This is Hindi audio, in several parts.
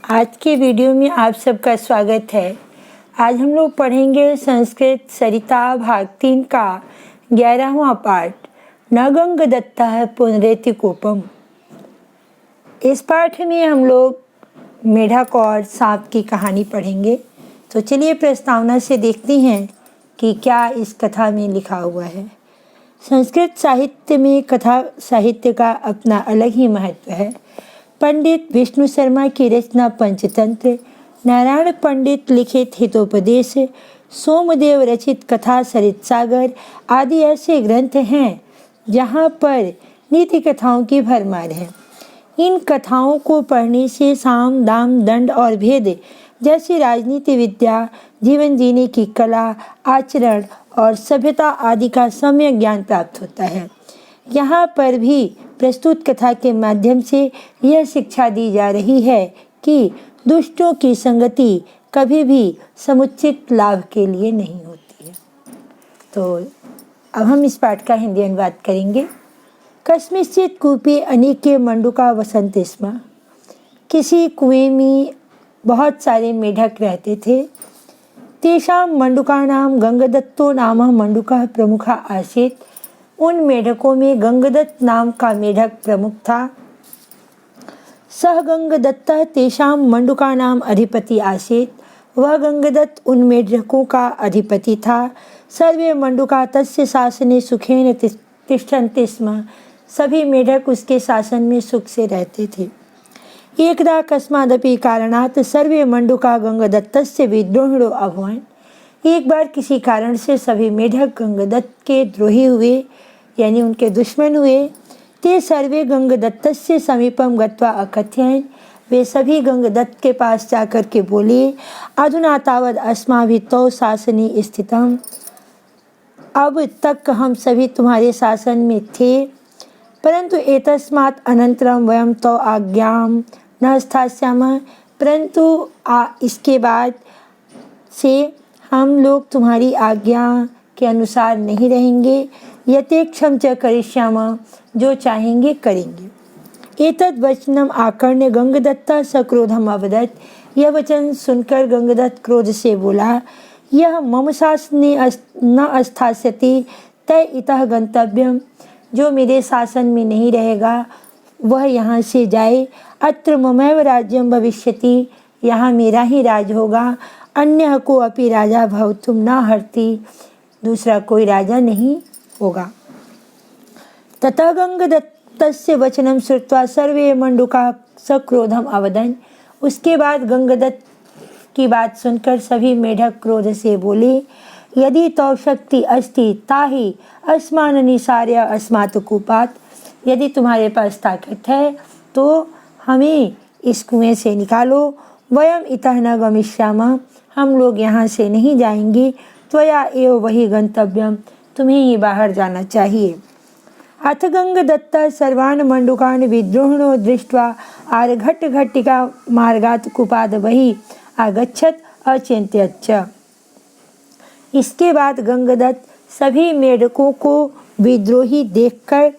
आज के वीडियो में आप सबका स्वागत है। आज हम लोग पढ़ेंगे संस्कृत सरिता भाग 3 का 11वां पाठ न गंगदत्तः पुनरेति कोपम। इस पाठ में हम लोग मेढक और सांप की कहानी पढ़ेंगे। तो चलिए प्रस्तावना से देखते हैं कि क्या इस कथा में लिखा हुआ है। संस्कृत साहित्य में कथा साहित्य का अपना अलग ही महत्व है। पंडित विष्णु शर्मा की रचना पंचतंत्र, नारायण पंडित लिखित हितोपदेश, सोमदेव रचित कथा सरित सागर आदि ऐसे ग्रंथ हैं जहाँ पर नीति कथाओं की भरमार है। इन कथाओं को पढ़ने से साम दाम दंड और भेद जैसी राजनीति विद्या, जीवन जीने की कला, आचरण और सभ्यता आदि का सम्यक ज्ञान प्राप्त होता है। यहाँ पर भी प्रस्तुत कथा के माध्यम से यह शिक्षा दी जा रही है कि दुष्टों की संगति कभी भी समुचित लाभ के लिए नहीं होती है। तो अब हम इस पाठ का हिंदी अनुवाद करेंगे। कस्मिंश्चित् कूपे अनेके मंडूका वसन्ति स्म। किसी कुएं में बहुत सारे मेढक रहते थे। तेषां मंडूकानां गंगदत्तो नाम मंडूकः प्रमुखः आसीत्। उन मेढकों में गंगदत्त नाम का मेढक प्रमुख था। सह गंगदत्तः तेषां मंडूकानां अधिपति आसीत्। वह गंगदत्त उन मेढकों का अधिपति था। सर्वे मंडूका तस्य शासने सुखेन तिष्ठन्ति स्म। सभी मेढक उसके शासन में सुख से रहते थे। एकदा कस्मादपि कारणात् सर्वे मंडूका गंगदत्तस्य विद्रोहिणो अभवन्। एक बार किसी कारण से सभी मेढक गंगदत्त के द्रोही हुए, यानी उनके दुश्मन हुए। ते सर्वे गंगदत्तस्य समीपम गत्वा अकथयन्। वे सभी गंगदत्त के पास जाकर के बोले, अधुना तावद् अस्माभिः तौ शासने स्थितम्। अब तक हम सभी तुम्हारे शासन में थे, परंतु एतस्मात् अनन्तरं वयं तौ आज्ञां न स्थास्यामः। परंतु इसके बाद से हम लोग तुम्हारी आज्ञा के अनुसार नहीं रहेंगे। यथेक्षं च करिष्यामः, जो चाहेंगे करेंगे। एतद् वचनम् आकर्ण्य गंगदत्तः सक्रोधम् अवदत्। यह वचन सुनकर गंगदत्त क्रोध से बोला, यह मम शासने न स्थास्यति तय इतः गंतव्यम्। जो मेरे शासन में नहीं रहेगा वह यहाँ से जाए। अत्र ममैव राज्यं भविष्यति। यहाँ मेरा ही राज होगा। अन्यः को अपि राजा भवितुं न अर्हति। दूसरा कोई राजा नहीं होगा। ततः गंगदत्तस्य वचनं श्रुत्वा सर्वे मंडूका सक्रोधम् अवदन्। उसके बाद गंगदत्त की बात सुनकर सभी मेढक क्रोध से बोले, यदि तौ शक्ति अस्ति ताहि अस्मान् निसार्य अस्मात् कूपात्। यदि तुम्हारे पास ताकत है तो हमें इस कुएं से निकालो। वयम् इतः न गमिष्यामः। हम लोग यहाँ से नहीं जाएंगे। त्वया एव वही गंतव्यम। तुम्हें ही बाहर जाना चाहिए। अथ गंगदत्तः सर्वान् मंडूकान् विद्रोहिणो दृष्ट्वा आर्घट्टघट्टिका मार्गात् कूपाद् बहिः आगच्छत् अचिन्तयत् च। इसके बाद गंगदत्त सभी मेढकों को विद्रोही देखकर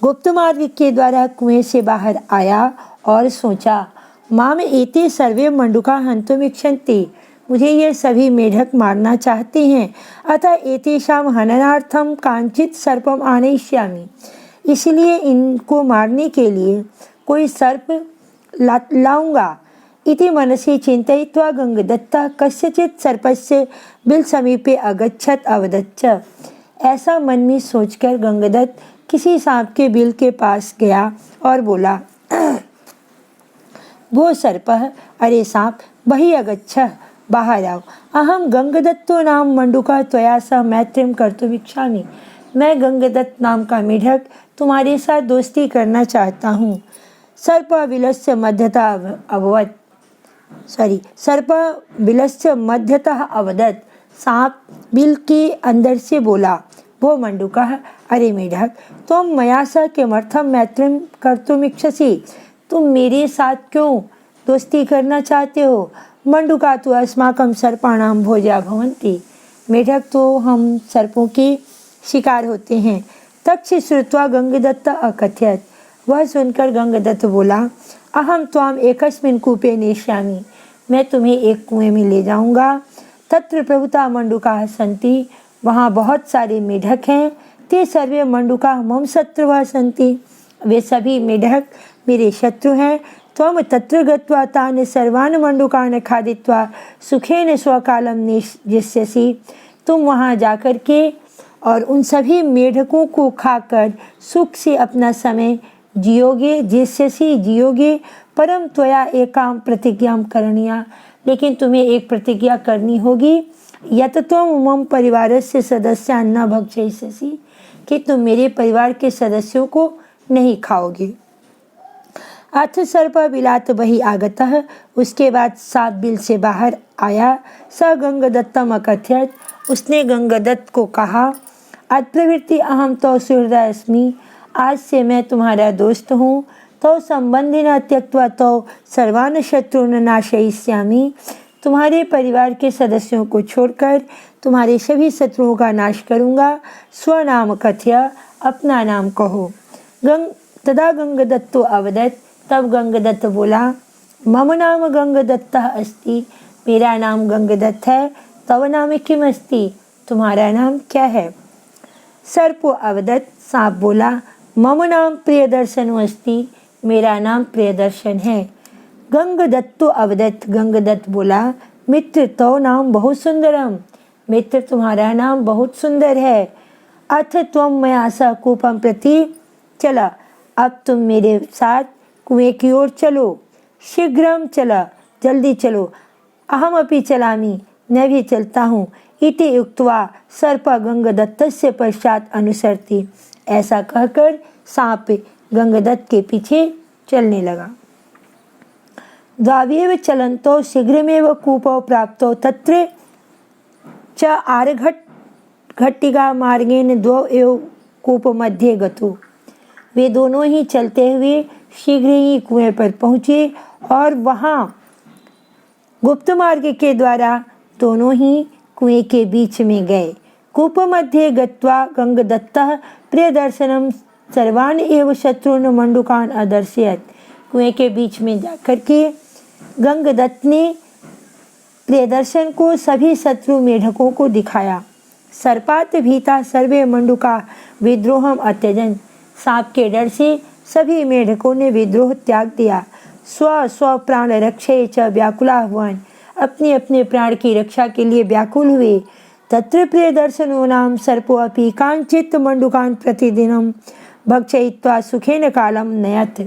गुप्त मार्ग के द्वारा कुएं से बाहर आया और सोचा, माम एते सर्वे मंडूका हन्तुमिच्छन्ति। मुझे ये सभी मेढक मारना चाहते हैं। अतः एतेषां हननार्थं कांचित् सर्पम् आनयिष्यामि। इसलिए इनको मारने के लिए कोई सर्प लाऊंगा। इति मनसि चिन्तयित्वा गंगदत्तः कस्यचित् सर्पस्य बिलसमीपे अगच्छत् अवदत् च। ऐसा मन में सोचकर गंगदत्त किसी सांप के बिल के पास गया और बोला, भो सर्पः, अरे सांप, बहिः अगच्छ, बाहर आओ। अहम गंगदत्तो नाम मंडूका त्वया सह मैत्रीं कर्तुम् इच्छामि। मैं गंगदत्त नाम का मेढक तुम्हारे साथ दोस्ती करना चाहता हूँ। सर्प बिलस्य मध्यतः अवदत्। सांप बिल के अंदर से बोला, भो मंडूकः, अरे मेढक, तुम मया सह किमर्थं मैत्रीं कर्तुम् इच्छसि। तुम मेरे साथ क्यों दोस्ती करना चाहते हो। मंडूका तो अस्माकं सर्पाणां भोजा भवन्ति। मेढक तो हम सर्पों के शिकार होते हैं। तच्च श्रुत्वा गंगदत्त अकथयत्। वह सुनकर गंगदत्त बोला, अहम त्वाम एकस्मिन् कूपे नेष्यामि, मैं तुम्हें एक कुएं में ले जाऊंगा। तत्र प्रभुता मंडूकाः सन्ति, वहाँ बहुत सारे मेढक हैं। ते सर्वे मंडूकाः मम शत्रवः सन्ति, वे सभी मेढक मेरे शत्रु हैं। त्वं तत्र गत्वा तान् सर्वान् मंडूकान् खादित्वा सुखेन स्वकालं निष्यसि, तुम वहाँ जाकर के और उन सभी मेढकों को खाकर सुख से अपना समय जियोगे, जिष्यसि जियोगे। परम त्वया एकाम प्रतिज्ञां करणीया, लेकिन तुम्हें एक प्रतिज्ञा करनी होगी। यत त्वं मम परिवारस्य सदस्यान् न भक्षयिष्यसि, कि तुम मेरे परिवार के सदस्यों को नहीं खाओगे। अथ सर्प बिलात बहि आगतः, उसके बाद सांप बिल से बाहर आया। स गंगदत्तम अकथयत, उसने गंगदत्त को कहा, अप्रवृत्ति अहम तो सुहृदः अस्मि, आज से मैं तुम्हारा दोस्त हूँ। तो संबंधिना त्यक्त्वा तो सर्वान् शत्रून् नाशयिष्यामि, तुम्हारे परिवार के सदस्यों को छोड़कर तुम्हारे सभी शत्रुओं का नाश करूँगा। स्वनाम कथय, अपना नाम कहो। तदा गंगदत्तो अवदत्, तब गंगदत्त बोला, मम नाम गंगदत्तः अस्ति, मेरा नाम गंगदत्त है। तव नाम किम अस्ति, तुम्हारा नाम क्या है। सर्पो अवदत्, सांप बोला, मम नाम प्रियदर्शनो अस्ति, मेरा नाम प्रियदर्शन है। गंगदत्तो अवदत्, गंगदत्त बोला, मित्र तव नाम बहुत सुंदरम, मित्र तुम्हारा नाम बहुत सुंदर है। अथ त्वं मया सह कूपं प्रति चला, अब तुम मेरे साथ कुएं की ओर चलो। शीघ्रम चला, जल्दी चलो। अहम अपि चलामि, मैं भी चलता हूँ। इति उक्त्वा सर्प गंगदत्तस्य पश्चात अनुसरति, ऐसा कहकर सांप गंगदत्त के पीछे चलने लगा। द्वावेव चलन्तो शीघ्रमेव कूपौ प्राप्तो, तत्र च आर्घट्टिका मार्गेण द्वौ एव कूप मध्ये गतो, वे दोनों ही चलते हुए शीघ्र ही कुएं पर पहुँचे और वहाँ गुप्त मार्ग के द्वारा दोनों ही कुएं के बीच में गए। कूप मध्ये गत्वा गंगदत्तः प्रियदर्शनम सर्वान् एव शत्रून् मंडूकान् अदर्शयत्, कुएं के बीच में जाकर के गंगदत्त ने प्रियदर्शन को सभी शत्रु मेढकों को दिखाया। सर्पात भीता सर्वे मंडूका विद्रोहम अत्यजन, सांप के डर से सभी मेढकों ने विद्रोह त्याग दिया। स्व स्व प्राण रक्षे च व्याकुला हुआन, अपने अपने प्राण की रक्षा के लिए व्याकुल हुए। तत्र प्रियदर्शनो नाम सर्पो अपि कांचित् मंडूकान् प्रतिदिनं भक्षयित्वा सुखेन कालम नयत्,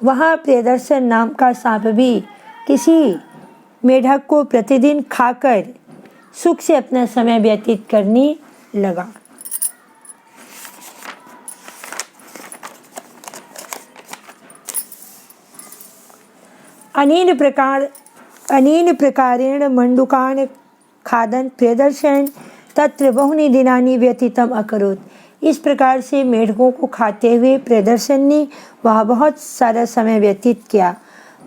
वहाँ प्रियदर्शन नाम का सांप भी किसी मेढक को प्रतिदिन खाकर सुख से अपना समय व्यतीत करने लगा। अनेन प्रकारेण मंडूकान् खादन् प्रियदर्शन तत्र बहुनि दिनानि व्यतीतम् अकरोत्, इस प्रकार से मेढकों को खाते हुए प्रियदर्शन ने वहाँ बहुत सारा समय व्यतीत किया।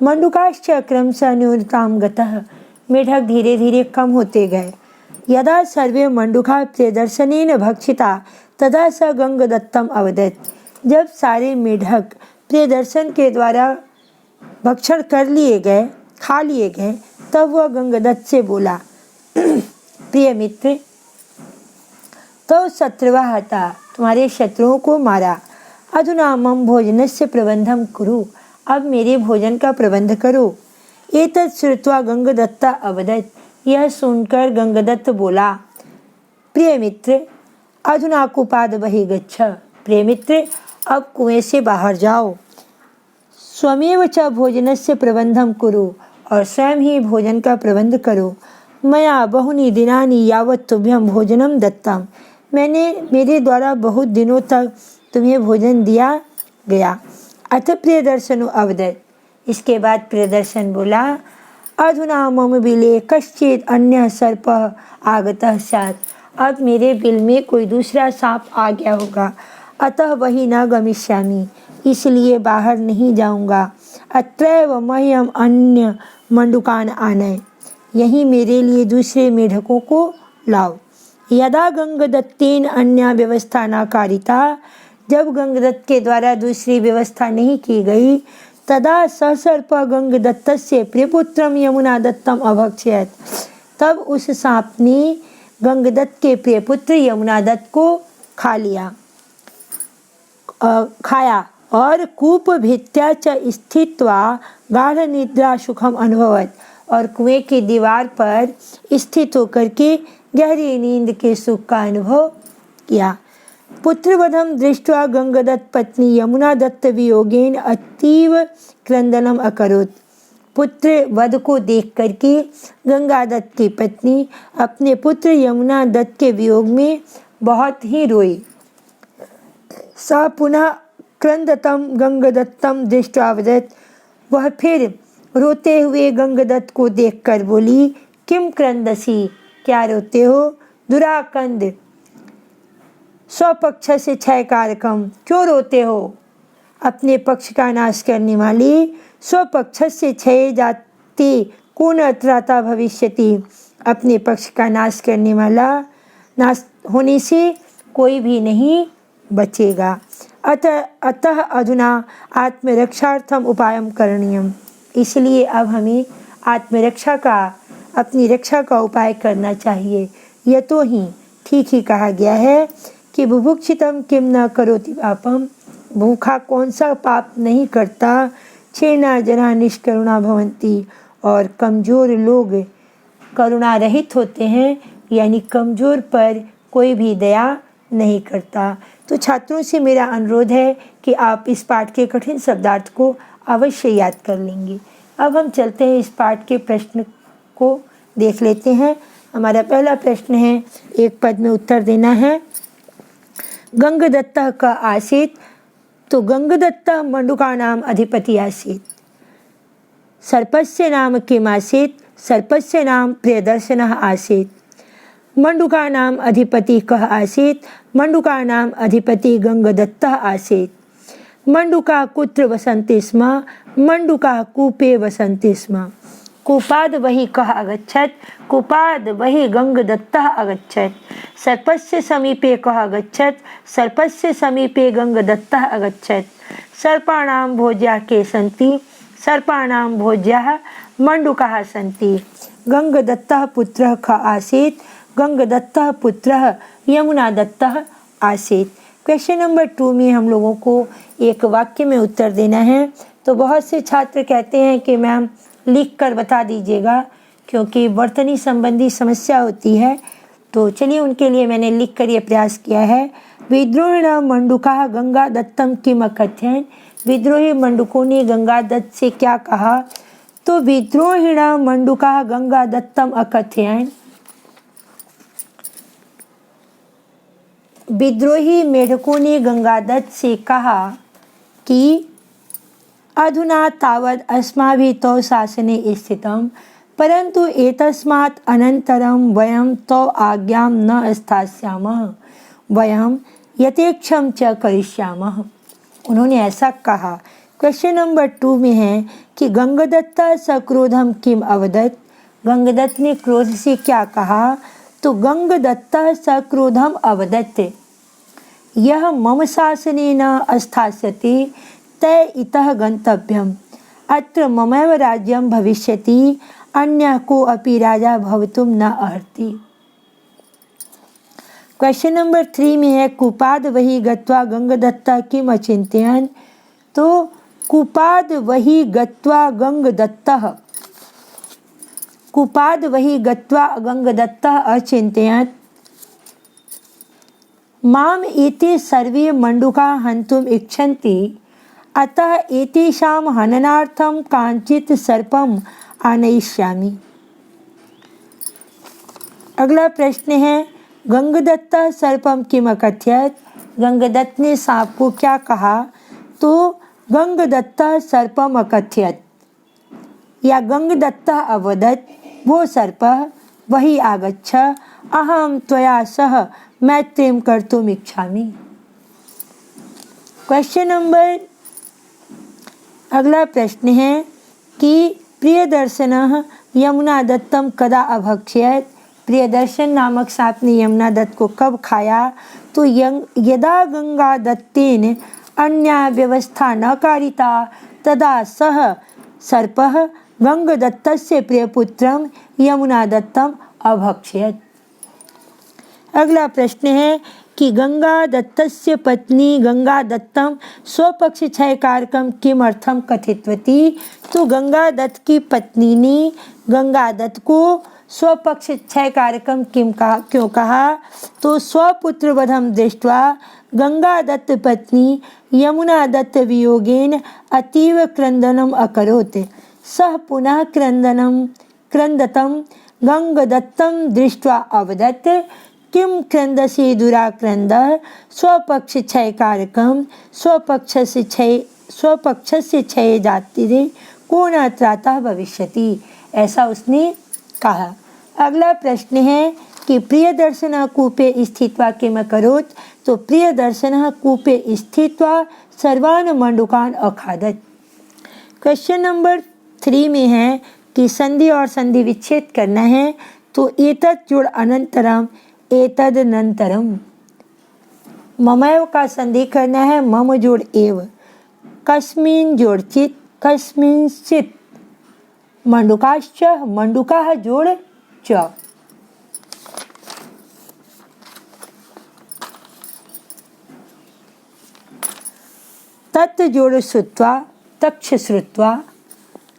मंडूकाश्च क्रमशः न्यूनतां गतः, मेढक धीरे धीरे कम होते गए। यदा सर्वे मंडूका प्रियदर्शनेन भक्षिता तदा स गंगदत्तम अवदत्, जब सारे मेढक प्रियदर्शन के द्वारा भक्षण कर लिए गए, खा लिए गए, तब वह गंगदत्त से बोला, प्रिय मित्र, तो शत्रुवा हता, तुम्हारे शत्रुओं को मारा। अधुना मम भोजनस्य प्रबंधम कुरु, अब मेरे भोजन का प्रबंध करो। एतत् श्रुत्वा गंगदत्ता अवदत्, यह सुनकर गंगदत्त बोला, प्रिय मित्र, अधुना कूपाद बहि गच्छ, प्रिय मित्र, अब कुएं से बाहर जाओ। स्वमेव च भोजनस्य प्रबंधम कुरु, और स्वयं ही भोजन का प्रबंध करो। मया बहुनि दिनानि यावत् तुभ्यं भोजनम दत्तम, मैंने मेरे द्वारा बहुत दिनों तक तुम्हें भोजन दिया गया। अथ प्रियदर्शनो अवदत्, इसके बाद प्रियदर्शन बोला, अधुना मम बिले कश्चित् अन्यः सर्पः आगतः स्यात्, अब मेरे बिल में कोई दूसरा सांप आ गया होगा। अतः वही न गमिष्यामि, इसलिए बाहर नहीं जाऊंगा। अत्रैव मह्यम अन्य मंडूकान् आनय, यहीं मेरे लिए दूसरे मेढकों को लाओ। यदा गंगदत्तेन अन्य व्यवस्था न कारिता, जब गंगदत्त के द्वारा दूसरी व्यवस्था नहीं की गई, तदा स सर्प गंगदत्तस्य प्रियपुत्रम यमुना दत्तम अभक्षयत। तब उस सांप ने गंगदत्त के प्रियपुत्र यमुना दत्त को खाया और कूप भित्त्या च स्थित्वा गाढ़ निद्रा सुखम अनुभवत। और कुएं की दीवार पर स्थित होकर के गहरी नींद के सुख का अनुभव किया। पुत्रवधम दृष्ट्वा गंगदत्त पत्नी यमुना दत्त वियोगेन अतीव क्रंदनम अकरोत्। पुत्र वध को देख करके गंगा दत्त की पत्नी अपने पुत्र यमुना दत्त के वियोग में बहुत ही रोई। सा पुनः क्रंदतम गंगदत्तम दृष्ट्वा वदत्। वह फिर रोते हुए गंगदत्त को देखकर बोली, किम क्रंदसी, क्या रोते हो? दुराकंद स्वपक्ष से क्षय कारकम, क्यों रोते हो? अपने पक्ष का नाश करने वाली स्वपक्ष से क्षय जाति कौन अत्राता भविष्यति। अपने पक्ष का नाश करने वाला नाश होने से कोई भी नहीं बचेगा। अतः अधुना आत्मरक्षार्थम उपायम करणीयम। इसलिए अब हमें आत्मरक्षा का, अपनी रक्षा का उपाय करना चाहिए। यह तो ही ठीक ही कहा गया है कि बुभुक्षितम किम न करोति पापम। भूखा कौन सा पाप नहीं करता। क्षीणा जना निष्करुणा भवन्ति। और कमज़ोर लोग करुणा रहित होते हैं, यानी कमज़ोर पर कोई भी दया नहीं करता। तो छात्रों से मेरा अनुरोध है कि आप इस पाठ के कठिन शब्दार्थ को अवश्य याद कर लेंगे। अब हम चलते हैं, इस पाठ के प्रश्न को देख लेते हैं। हमारा पहला प्रश्न है, एक पद में उत्तर देना है। गंगदत्त का आसीत, तो गंगदत्त मंडुका नाम अधिपति आसीत। सर्पस्य नाम किम आसीत? सर्पस्य नाम प्रियदर्शनः आसीत। मंडुका नाम अधिपति कः आसीत? मंडुका नाम अधिपति गंगदत्तः आसीत। मंडुका कुत्र वसन्ति स्म? मंडुका कूपे वसन्ति स्म। कूपाद वही कः अगच्छत्? कूपाद वही गंगदत्तः अगच्छत्। सर्पस्य समीपे कः अगच्छत्? सर्पस्य समीपे गंगदत्तः अगच्छत्। सर्पाणां भोज्याः के सन्ति? सर्पाणां भोज्याः मंडुकाः सन्ति। गंगदत्तः पुत्रः कः आसीत्? गंगदत्तः पुत्रः यमुना दत्तः आसीत। क्वेश्चन नंबर 2 में हम लोगों को एक वाक्य में उत्तर देना है। तो बहुत से छात्र कहते हैं कि मैम लिख कर बता दीजिएगा, क्योंकि वर्तनी संबंधी समस्या होती है। तो चलिए, उनके लिए मैंने लिख कर ये प्रयास किया है। विद्रोहिण मंडुका गंगा दत्तम किम अकथयन्। विद्रोही मंडुकों ने गंगा दत्त से क्या कहा? तो विद्रोहिण मंडुका गंगा दत्तम अकथयन्। विद्रोही मेढकों ने गंगादत्त से कहा कि अधुना तावत् अस्माभिः तौ शासने स्थितं, परंतु एतस्मात् अनन्तरं वयं तौ आज्ञां न स्थास्यामः, वयं यथेच्छं च करिष्यामः। उन्होंने ऐसा कहा। क्वेश्चन नंबर 2 में है कि गंगदत्त सक्रोधम किम अवदत्। गंगदत्त ने क्रोध से क्या कहा? तो गंगदत्त सक्रोधम अवदत्, यह मम शासने न स्थास्यति तय इतः गंतव्यम्, अत्र ममैव राज्यं भविष्यति, अन्यः को अपि राजा भवितुं न अर्हति। क्वेश्चन नंबर 3 में है कूपाद वही गत्वा गंगदत्त किम अचिन्तयन्। तो कूपाद वही गत्वा गंगदत्तः, कूपाद वही गत्वा गंगदत्तः अचिन्तयत्, माम एते सर्वे मंडुका हन्तुम् इच्छन्ति, अतः एतेषां हननार्थं कांचित् सर्पम् आनयिष्यामि। अगला प्रश्न है गंगदत्त सर्पम किम अकथयत्। गंगदत्त ने सांप को क्या कहा? तो गंगदत्त सर्पम अकथयत् या गंगदत्त अवदत्, वो सर्प वही आगच्छ, अहम त्वया सह मैत्रीं कर्तुम् इच्छामि। क्वेश्चन नंबर, अगला प्रश्न है कि प्रियदर्शनः यमुना दत्तम कदा अभक्षयत्। प्रियदर्शन नामक सांप ने यमुना दत्त को कब खाया? तो यदा गंगा दत्तेन अन्या व्यवस्था न कारिता तदा सः सर्पः गंगदत्तस्य प्रियपुत्रं यमुनादत्तम अभक्षयत्। अगला प्रश्न है कि गंगादत्तस्य पत्नी गंगादत्तम स्वपक्ष क्षयकारकम किमर्थम कथितवती। तो गंगादत्त की पत्नी ने गंगादत्त को स्वपक्ष क्षयकारकम क्यों कहा। तो स्वपुत्र वधम दृष्ट्वा गंगादत्त पत्नी यमुनादत्त वियोगेन अतीव क्रंदनम अकरोत्। सः पुनः क्रंदतम गंगदत्तं दृष्ट्वा अवदत् किं क्रंदसि दुराक्रंदः स्वपक्ष क्षयकारकं स्वपक्षस्य क्षये जातिरे को न त्रातः भविष्यति। ऐसा उसने कहा। अगला प्रश्न है कि प्रियदर्शनः कूपे स्थित्वा किम अकरोत्। तो प्रियदर्शनः कूपे स्थित्वा सर्वान् मंडूकान् अखादत्। क्वेश्चन नंबर 3 में है कि संधि और संधि विच्छेद करना है। तो एतत् जोड़ अनंतरम एतदनंतरम। ममैव का संधि करना है, मम जोड़ एव, कस्मिन् जोड़ चित्, कस्मिंश्चित्, मंडूकाश्च, मंडूकाः जोड़ च। तत् जोड़ श्रुत्वा, तक्ष श्रुत्वा,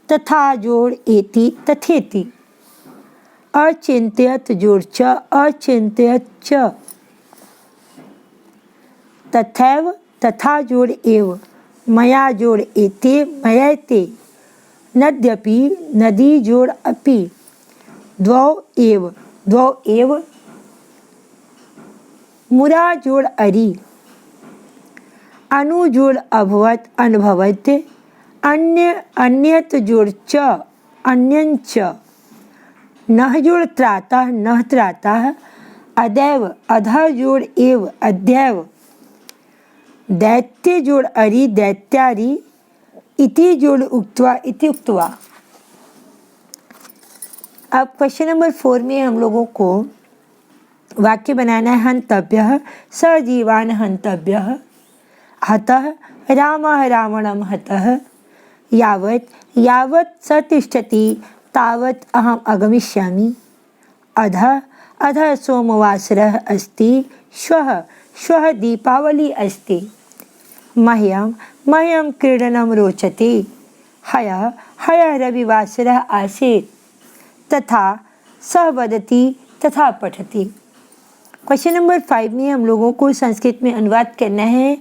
तथा जोड़ एति, तथेति। अचिंत्यत जोड़ च, अचिंत्यत च। तथैव, तथा जोड़ एव, मया जोड़ एते, मयैते। नद्यपि, नदी जोड़ अपि, द्वौ एव, द्वौ एव। मुरा जोड़ अरि, अनु जोड़ अभवत्, अनुभवत्। अन्यत जोड़ च, अन्यञ्च। नः जोड़ त्रातः, नः त्रातः। अदैव, अधः जोड़ एव, अद्यैव। दैत्य जोड़ अरि, दैत्यारि। इति जोड़ उक्त्वा, इति उक्त्वा। अब क्वेश्चन नंबर 4 में हम लोगों को वाक्य बनाना है। हंतव्यः सजीवान् हंतव्यः। हतः रामः रावणं हतः। यावत् स तिष्ठति तावत् अहम् आगमिष्यामि। अधः सोमवासरः अस्ति। श्वः दीपावली अस्ति। मह्यं क्रीडनं रोचते। ह्यः रविवासरः आसीत्। तथा सः वदति, तथा पठति। क्वेश्चन नंबर 5 में हम लोगों को संस्कृत में अनुवाद करना है।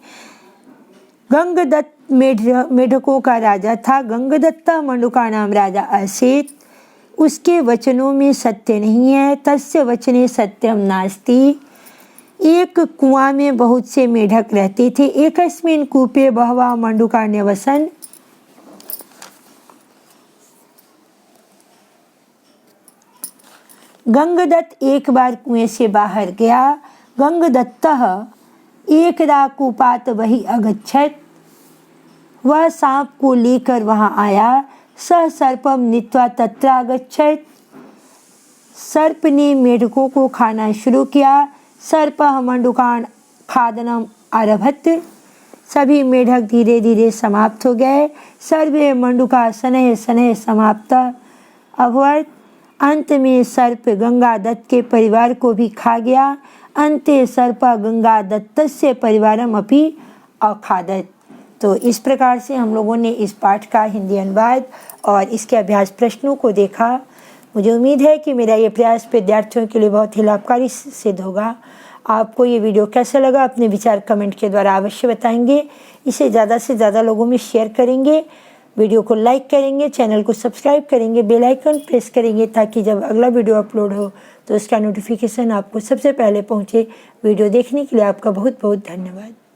गंगदत्त मेढकों का राजा था। गंगदत्ता मंडूका नाम राजा आसीत्। उसके वचनों में सत्य नहीं है। तस्य वचने सत्यम नास्ति। एक कुआं में बहुत से मेढक रहते थे। एकस्मिन् कूपे बहवः मंडूका न्यवसन्। गंगदत्त एक बार कुएं से बाहर गया। गंगदत्तः एकदा कूपात् बहिः अगच्छत्। वह सांप को लेकर वहां आया। सः सर्पं नीत्वा तत्रागच्छत्। सर्प ने मेढकों को खाना शुरू किया। सर्पः मंडूकान् खादनम् आरभत। सभी मेढक धीरे धीरे समाप्त हो गए। सर्वे मंडूका शनैः शनैः समाप्तः अभवत्। अंत में सर्प गंगादत्त के परिवार को भी खा गया। अन्ते सर्पः गंगादत्तस्य परिवारम् अपि अखादत्। तो इस प्रकार से हम लोगों ने इस पाठ का हिंदी अनुवाद और इसके अभ्यास प्रश्नों को देखा। मुझे उम्मीद है कि मेरा ये प्रयास विद्यार्थियों के लिए बहुत ही लाभकारी सिद्ध होगा। आपको ये वीडियो कैसा लगा अपने विचार कमेंट के द्वारा अवश्य बताएंगे। इसे ज़्यादा से ज़्यादा लोगों में शेयर करेंगे। वीडियो को लाइक करेंगे, चैनल को सब्सक्राइब करेंगे, बेल आइकन प्रेस करेंगे ताकि जब अगला वीडियो अपलोड हो तो उसका नोटिफिकेशन आपको सबसे पहले पहुँचे। वीडियो देखने के लिए आपका बहुत बहुत धन्यवाद।